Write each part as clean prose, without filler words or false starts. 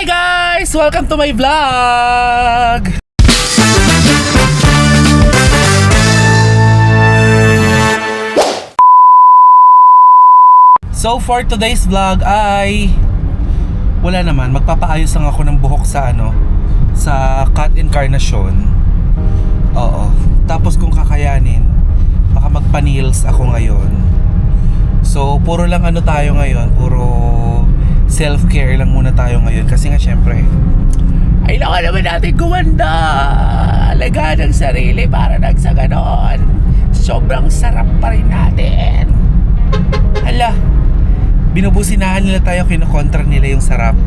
Hi guys! Welcome to my vlog! So for today's vlog ay wala naman, magpapaayos lang ako ng buhok sa sa cut incarnation. Oo. Tapos kung kakayanin, baka magpa-nails ako ngayon. So puro lang tayo ngayon, puro self-care lang muna tayo ngayon kasi nga syempre kailangan naman natin gumanda, alagaan ng sarili para nang sa ganon sobrang sarap pa rin natin. Hala, binubusinahan nila tayo, kinokontra nila yung sarap.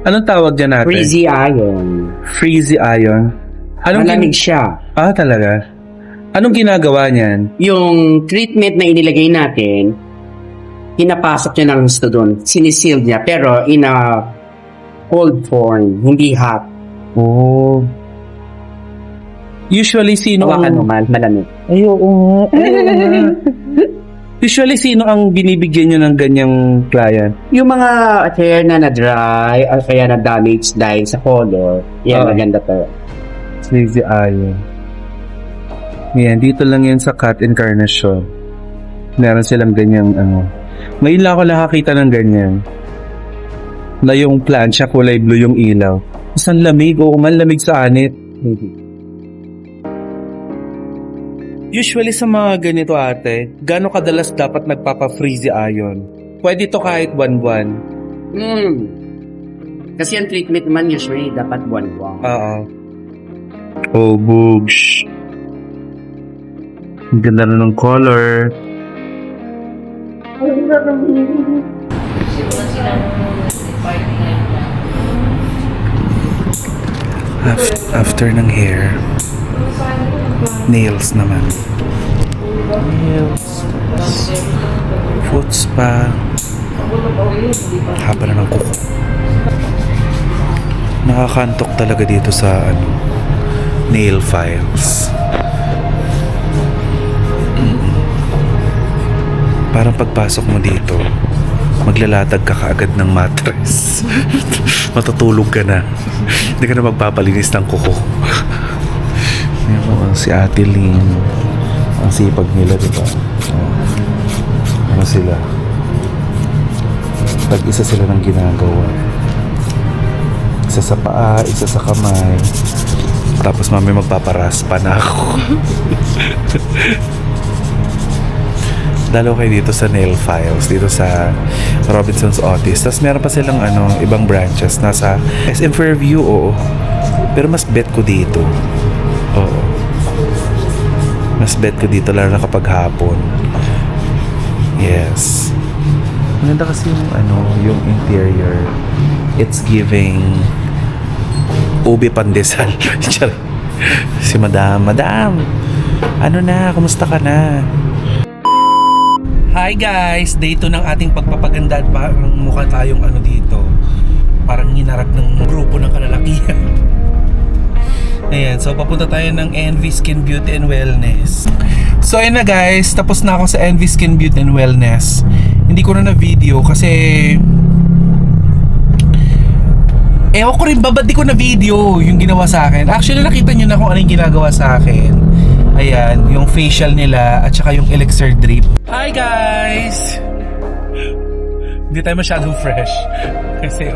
Anong tawag dyan natin? Freezy iron. Freezy iron? Malamig siya. Ah, talaga? Anong ginagawa niyan? Yung treatment na inilagay natin, pinapasok niya ng gusto doon. Sinisealed niya, pero in a cold form, hindi hot. Oh. Usually, sino Hawakan naman, malamig. Ay, oo. Usually, sino ang binibigyan nyo ng ganyang client? Yung mga hair na na-dry, or kaya na-damage dahil sa color, yan, maganda to. Freezy iron. Yan, dito lang yan sa cut incarnation. Meron silang ganyang Ngayon lang ako nakakita ng ganyan. Na yung plancha, kulay blue yung ilaw. Isang lamig, oo man, lamig sa anit. Usually sa mga ganito ate, gano'ng kadalas dapat nagpapa-freezy iron? Pwede to kahit buwan-buwan. Kasi ang treatment naman usually dapat buwan-buwan. Oo. Oh, boogs. Ang ganda na ng color. After ng hair, nails naman. Nails, foot spa, haba na ng kuko. Nakakantok talaga dito sa nail files. Parang pagpasok mo dito, maglalatag ka kaagad ng mattress. Matutulog ka na. Hindi ka na magpapalinis ng kuko. Si Ate Lynn, ang sipag nila, diba? Ano sila? Tag-isa sila ng ginagawa. Isa sa paa, isa sa kamay. Tapos mami magpaparaspa na ako. Dalaw kayo dito sa nail files, dito sa Robinson's Otis. Tapos meron pa silang ibang branches. Nasa SM Fairview, oo. Pero mas bet ko dito. Oo. Mas bet ko dito, lalo na kapag hapon. Yes. Maganda kasi yung interior. It's giving ube pandesal. Si Madam, ano na, kumusta ka na? Hi guys! Day 2 ng ating pagpapaganda at parang mukha tayong dito. Parang hinarap ng grupo ng kalalakihan. Ayan, so papunta tayo ng Envy Skin Beauty and Wellness. So ayun na guys, tapos na ako sa Envy Skin Beauty and Wellness. Hindi ko na video kasi ewan ko rin ba ba't di ko na video yung ginawa sa akin. Actually nakita nyo na kung ano yung ginagawa sa akin. Ayan, yung facial nila at saka yung elixir drip. Hi guys! Hindi tayo masyadong fresh kasi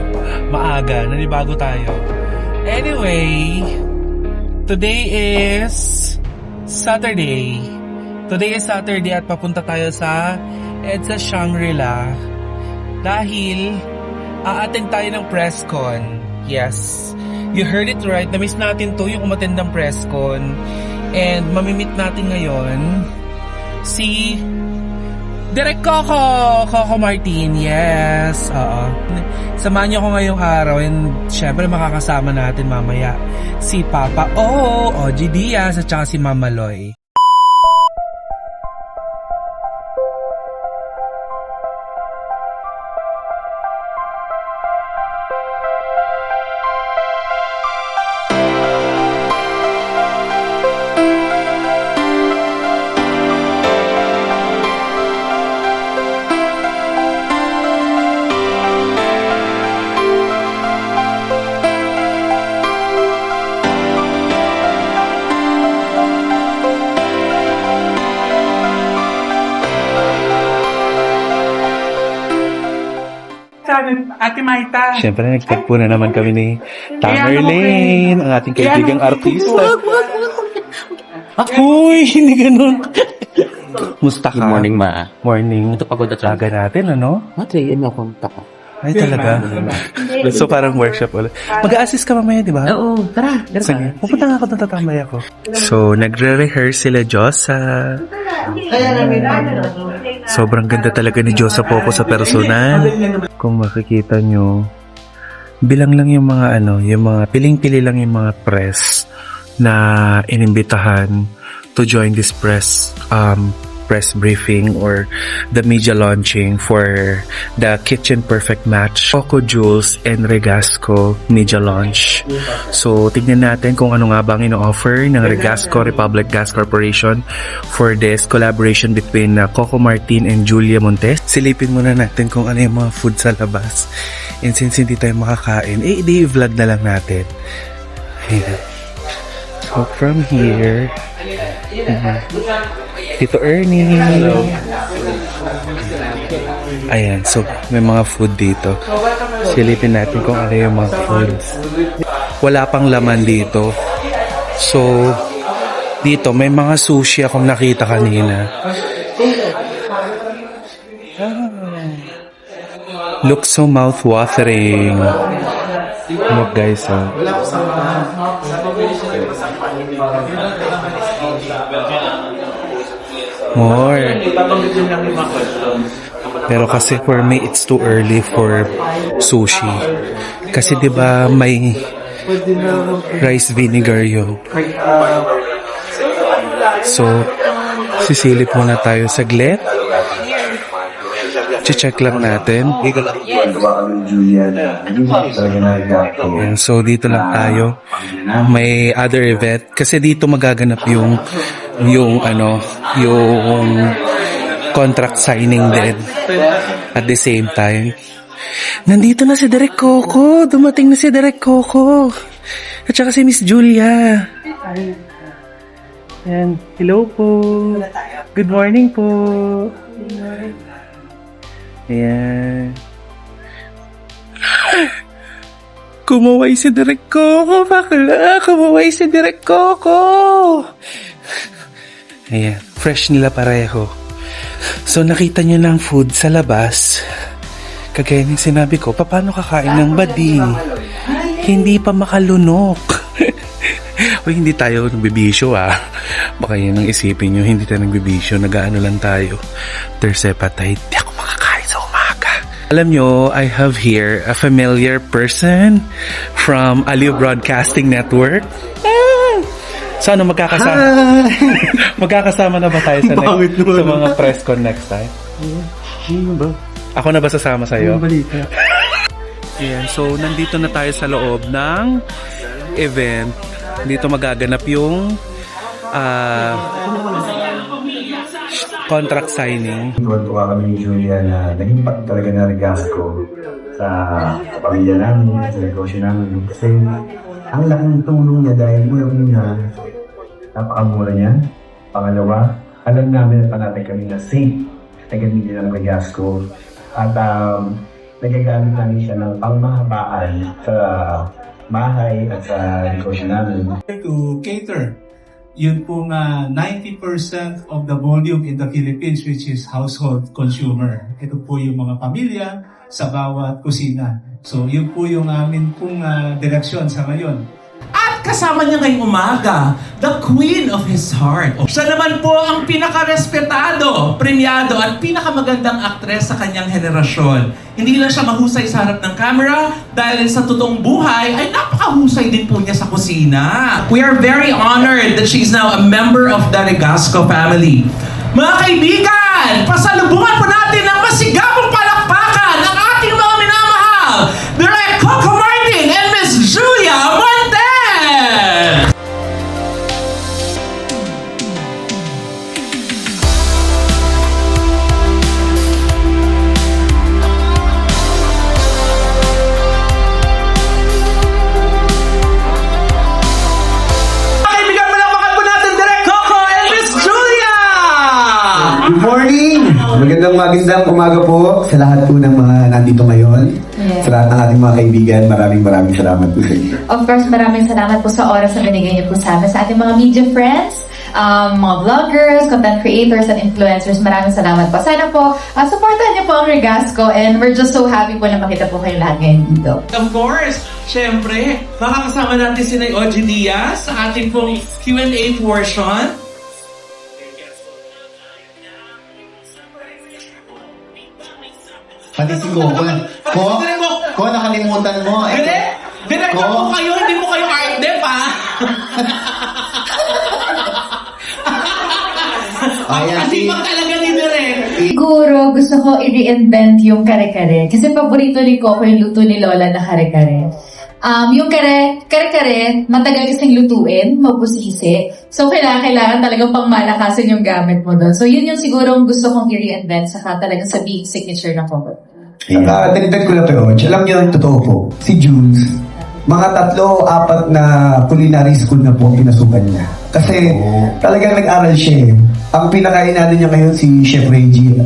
maaga, nanibago tayo. Anyway, today is Saturday. Today is Saturday at papunta tayo sa EDSA Shangri-La dahil a-attend tayo ng press con. Yes, you heard it right. Na-miss natin to, yung umattend ng press con. And mamimit natin ngayon si Direk Coco Martin. Yes, samahan niyo ako ngayong araw. And syempre makakasama natin mamaya si Papa O, OG Diaz at saka si Mama Loy. Ate Maita. Siyempre, nagtagpo na naman kami ni Tamerlane, ang ating kaibigang artista. Uy, hindi ganun. Musta ka? Good morning, Ma. Morning. Ito pagod at Aga natin, ano? Mati, ano akong taka. Ay, talaga. So, parang workshop ulit. Mag-a-assist ka mamaya, di ba? Oo, tara. Sige. Pupunta nga ako, tatatambay ako. So, nagre-rehearse sila Josa. Sobrang ganda talaga ni Josa Poco sa personal. Kung makikita nyo, bilang lang yung mga yung mga piling-pili lang yung mga press na inimbitahan to join this press briefing or the media launching for the Kitchen Perfect Match Coco Jules and Regasco media launch. So, tignan natin kung ano nga bang ino-offer ng Regasco Republic Gas Corporation for this collaboration between Coco Martin and Julia Montes. Silipin muna natin kung ano yung mga food sa labas. And since hindi tayo makakain, i-vlog na lang natin. Ayan. So, from here, Tito Ernie. Hello. Ayan, so may mga food dito. Silipin natin kung ano yung mga foods. Wala pang laman dito. So, dito may mga sushi akong nakita kanina. Looks so mouth-watering. Look guys, more. Pero kasi for me, it's too early for sushi. Kasi 'di ba may rice vinegar yun. So, sisilip muna tayo saglit. Check lang natin. And so, dito lang tayo. May other event. Kasi dito magaganap yung contract signing din at the same time. Nandito na si Direk Coco. Dumating na si Direk Coco. At saka si Miss Julia. Ayan. Hello po. Good morning po. Ayan. Kumaway si Direk Coco. Bakla. Kumaway si Direk Coco. Ayan. Fresh nila pareho. So, nakita nyo ng food sa labas. Kagaya ng sinabi ko, paano kakain ng bading? Hindi pa makalunok. O, hindi tayo nagbibisyo Baka yun ang isipin nyo, hindi tayo nagbibisyo. Nag-ano lang tayo. There's hepatite. Di ako makakain sa umaga. Alam nyo, I have here a familiar person from Aliw Broadcasting Network. So ano, magkakasama na ba tayo sa mga press con next time? Ako na ba sasama sa'yo? Ayan, so nandito na tayo sa loob ng event. Dito magaganap yung contract signing. Tuwa kami ni Julia na naging part talaga na Regasco sa pamilya namin, sa negosyo namin. Kasi ang laking tulong niya dahil una napakamura niya. Pangalawa, alam namin na panatay kami na safe na gamitin ng Regasco. At nagagamit namin siya ng pangmahabaan sa bahay at sa negosyo namin. To cater, yun pong 90% of the volume in the Philippines, which is household consumer. Ito po yung mga pamilya sa bawat kusina. So yun po yung amin pong direksyon sa ngayon. At kasama niya ngayong umaga, the Queen of his heart. Siya naman po ang pinaka-respetado, premiado, at pinakamagandang aktres sa kanyang henerasyon. Hindi lang siya mahusay sa harap ng camera, dahil sa totoong buhay, ay napakahusay din po niya sa kusina. We are very honored that she is now a member of the Regasco family. Mga kaibigan, pasalubungan po natin ang masigabong palakpakan ng ating mga minamahal, Direk Coco Martin and Miss Julia Montes! Good morning! Magandang magandang umaga po sa lahat po ng mga nandito ngayon. Yes. Sa lahat ng ating mga kaibigan, maraming salamat po sa inyo. Of course, maraming salamat po sa oras na binigay niyo po sa amin, sa ating mga media friends, mga vloggers, content creators, and influencers. Maraming salamat po. Sana po, supportan niyo po ang Regasco, and we're just so happy po na makita po kayo lahat ngayon dito. Of course, syempre, makakasama natin si Nay Ogie Diaz sa ating pong Q&A portion. Pati si Coco. Ko, nakalimutan mo. Diretso po kayo, hindi mo kayo art dep, ha? Kasi pag talaga ni Direk. Siguro, gusto ko i-reinvent yung kare-kare. Kasi paborito ni Coco yung luto ni Lola na kare-kare. Yung kare-kare, matagal kasing lutuin, mabusisi. So, kailangan talagang pangmalakasan yung gamit mo doon. So, yun yung siguro gusto kong i-reinvent, saka talagang sabihin signature na Coco. Dagdag ko lang pero, alam niyo ang totoo po, si Jules, mga 3-4 na culinary school na po ang pinasukan niya. Kasi talagang nag-aral siya eh. Ang pinakain natin niya ngayon si Chef Reggie,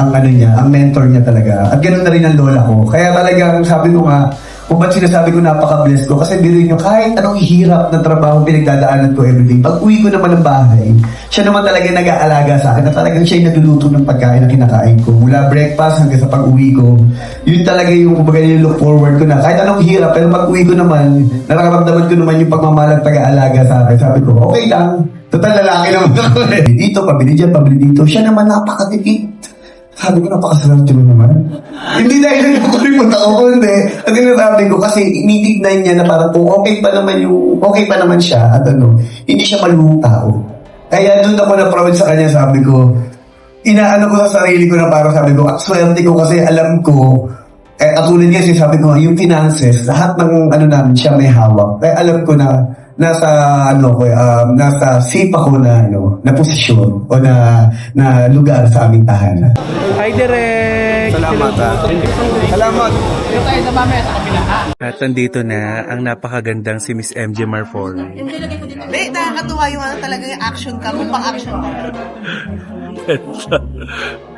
ang ang mentor niya talaga. At ganoon na rin ang lola ko. Kaya talagang sabi ko nga, kung ba't sinasabi ko napaka-blessed ko, kasi biruin nyo, kahit anong hirap na trabaho pinagdadaanan ko everyday, pag uwi ko naman ng bahay, siya naman talaga nag-aalaga sa akin, at talagang siya yung nagluluto ng pagkain na kinakain ko. Mula breakfast hanggang sa pag-uwi ko, yun talaga yung kumbaga yung look forward ko na, kahit anong hirap, pero pag uwi ko naman, nararamdaman ko naman yung pagmamalang pag-aalaga sa akin. Sabi ko, okay lang, total lalaki naman ako eh. Dito, pabili dyan, pabili dito, siya naman napakatipid. Sabi ko, napakasarap yun naman. Hindi dahil nagkukulimot ako, kundi ang sinasabi ko kasi initignan niya na parang kung okay pa naman siya at hindi siya maluhong tao. Kaya doon ako na-proud sa kanya, sabi ko, inaano ko sa sarili ko na parang sabi ko, swerte ko kasi alam ko, katulad kasi sabi ko, yung finances, lahat ng namin siya may hawak. Kaya alam ko na nasa nasa safe ako na na posisyon o na lugar sa aming tahanan. Hi, Direk! Salamat. Salamat. At nandito na ang napakagandang si Miss MJ Marfori. Hindi, nakakatuwa yung talaga yung action ka, kung pang-action ka.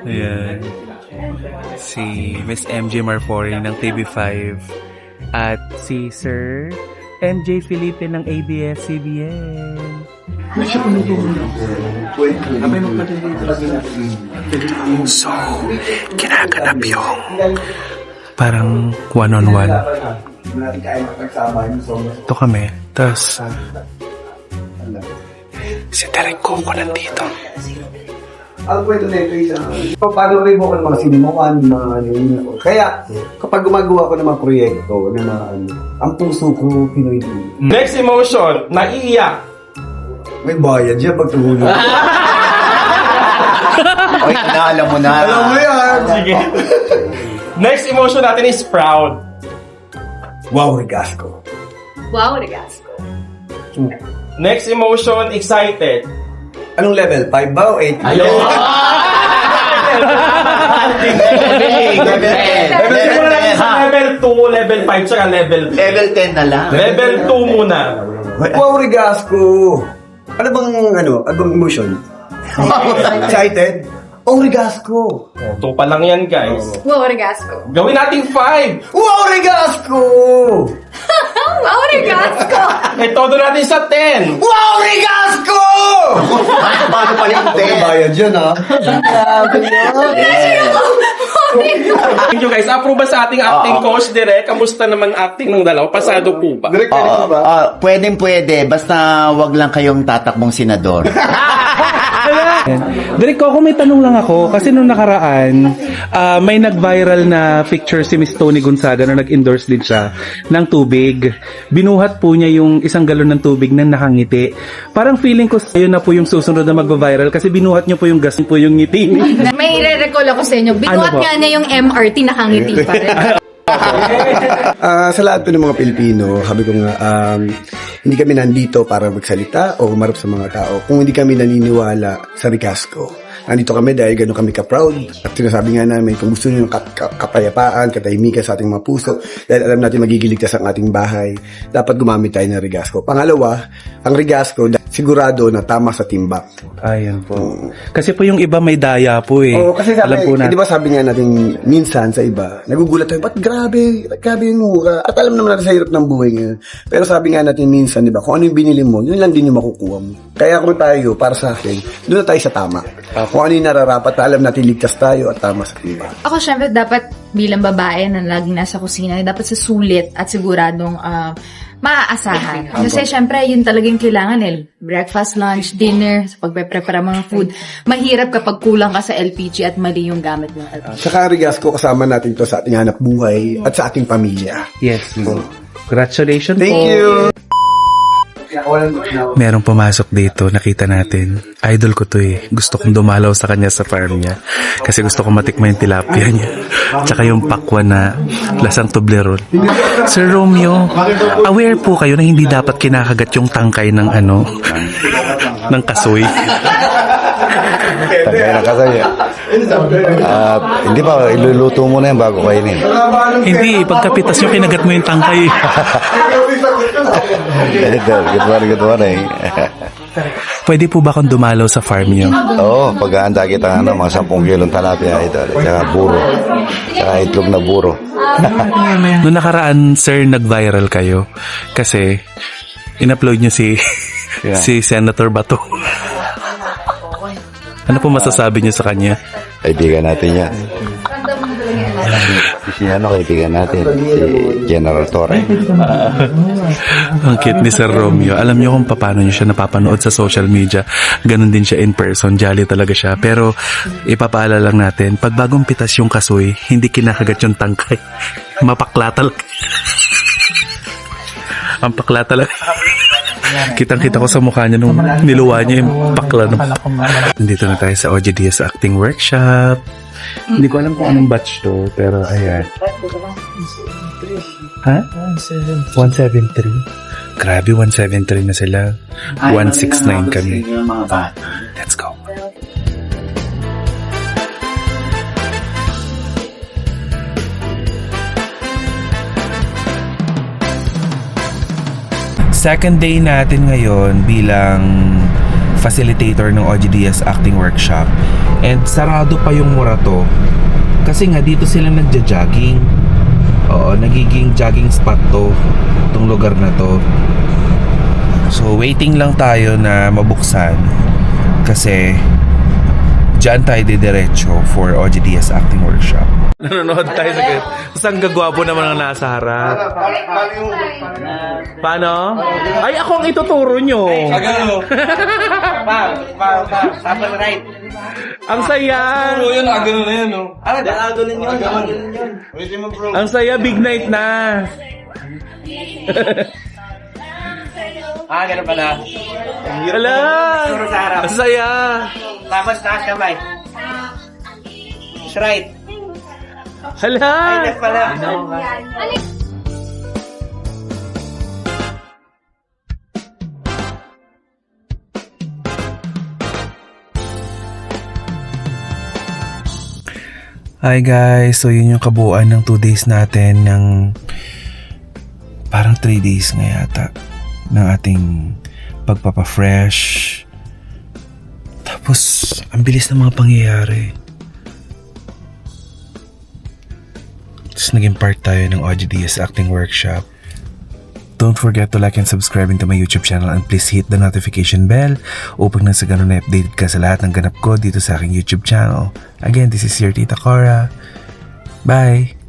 Ayan. Si Miss MJ Marfori ng TV5 at si Sir MJ Felipe ng ABS-CBN. So, kinaganap yung parang one-on-one. Ito kami. Tapos, si Derek Coco nandito. Ang kwento na ito paano rin mo ako ng mga sinimuan, kaya kapag gumagawa ko ng mga proyekto, ang puso ko Pinoy din. Next emotion, naiiyak. May bayad siya pag tumulong. Oy, alam mo na. Alam mo yan! Sige. Next emotion natin is proud. Wow, Regasco. Wow, Regasco. Next emotion, excited. Anong level? 5 ba o 8? Ayun! Siguro natin sa level 2, level 5, tsaka level 3. Level 10 na lang. Level 2 muna. Wow, Regasco! Ano bang emotion? Excited? Oh, Regasco! 2 pa lang yan, guys. Wow, Regasco. Gawin natin 5! Wow, Regasco! Wow, Regasco! Todo natin sa 10! Wow, Regasco! Paano pa yung May bayad yan, ha? Thank you, guys. Approve ba sa ating acting coach, Direk? Kamusta naman acting ng dalawa? Pasado po ba? Direct ba? Pwede. Basta wag lang kayong tatakbong senador. Direk Coco, may tanong lang ako. Kasi nung nakaraan, may nag-viral na picture si Miss Tony Gonzaga na nag-endorse din siya ng tubig. Binuhat po niya yung isang galon ng tubig na nakangiti. Parang feeling ko sa'yo na po yung susunod na mag-viral kasi binuhat niyo po yung gas po yung ngiti. May re-recall ako sa inyo. Binuhat Ano po? nga niya yung MRT, nakangiti pa rin. Sa lahat po ng mga Pilipino, sabi ko nga, hindi kami nandito para magsalita o humarap sa mga tao kung hindi kami naniniwala sa Regasco. Nandito kami dahil gano'n kami ka-proud at sinasabi nga namin kung gusto nyo ng kapayapaan, katahimikan sa ating mga puso dahil alam natin magigiligtas ang ating bahay, dapat gumamit tayo ng Regasco. Pangalawa, ang Regasco sigurado na tama sa timbang. Ayan po. Kasi po yung iba may daya po eh. Oo, kasi sabi, Alam po di ba sabi nga natin minsan sa iba, nagugulat tayo, ba't grabe yung mura? At alam naman natin sa hirap ng buhay ngayon. Pero sabi nga natin minsan, di ba, kung ano yung binili mo, yun lang din yung makukuha mo. Kaya kung tayo, para sa akin, doon na tayo sa tama. Kung ano yung nararapat, alam natin ligtas tayo at tama sa timbang. Ako syempre dapat bilang babae na laging nasa kusina, dapat sa sulit at siguradong maaasahan. Kasi syempre yun talagang kailangan breakfast, lunch, dinner, sa pagpe-prepare mga food. Mahirap kapag kulang ka sa LPG at mali yung gamit ng LPG. Sa Carigas ko, kasama natin to sa ating hanap buhay at sa ating pamilya. Yes po. Congratulations Thank po. you! Merong pumasok dito, nakita natin. Idol ko to eh. Gusto kong dumalaw sa kanya sa farm niya. Kasi gusto kong matikman yung tilapia niya. Tsaka yung pakwan na lasang Toblerone. Sir Romeo, aware po kayo na hindi dapat kinakagat yung tangkay ng ng kasoy. Tagay na kasi. Hindi ba, iluluto mo na yan bago kainin. Hindi, pagkapitas nyo, kinagat mo yung tangkay. Good morning. Pwede po ba akong dumalaw sa farm niyo? Oo, paghahanda kita mga 10 kilong talapia ito. Tsaka buro. Tsaka itlog na buro. Noong nakaraan, sir, nag-viral kayo. Kasi, in-upload niyo si Senator Bato. Ano po masasabi niyo sa kanya? Kaibigan natin yan. Kaibigan natin. Si General Torre. Ang cute ni Sir Romeo. Alam niyo kung paano niyo siya napapanood sa social media. Ganon din siya in person. Jolly talaga siya. Pero ipapaalala lang natin, pag bagong pitas yung kasoy, hindi kinakagat yung tangkay. Mapakla talaga. Ang pakla talaga. Kitang-kita ko sa mukha niya nung niluwa niya yung pakla. Nandito na tayo sa OGDS Acting Workshop. Hindi ko alam kung anong batch to, pero ayan. Ha? 173. Grabe, 173 na sila. 169 kami. Let's go. Second day natin ngayon bilang facilitator ng OGDS Acting Workshop. And sarado pa yung Murato. Kasi nga dito sila nagja-jogging. Oo, nagiging jogging spot to. Itong lugar na to. So waiting lang tayo na mabuksan. Kasi dyan tayo didiretso for OGDS Acting Workshop. Nanonood tayo sa ganito. Saan gagwapo naman ang nasa harap? Paano? Ay, ako ang ituturo nyo. Right. Ang saya. Yun, agano na yan, no? Ang saya, big night na. Ganun pala. Hala. Ang saya. Tapos taas kamay. Right. Hala. Pala. Hi guys, so yun yung kabuuan ng 2 days natin ng parang 3 days nga yata ng ating pagpapa-fresh. Tapos, ang bilis ng mga pangyayari. Tapos naging part tayo ng OGDS Acting Workshop. Don't forget to like and subscribe into my YouTube channel and please hit the notification bell upang nang sa ganun na updated ka sa lahat ng ganap ko dito sa aking YouTube channel. Again, this is your Tita Cora. Bye!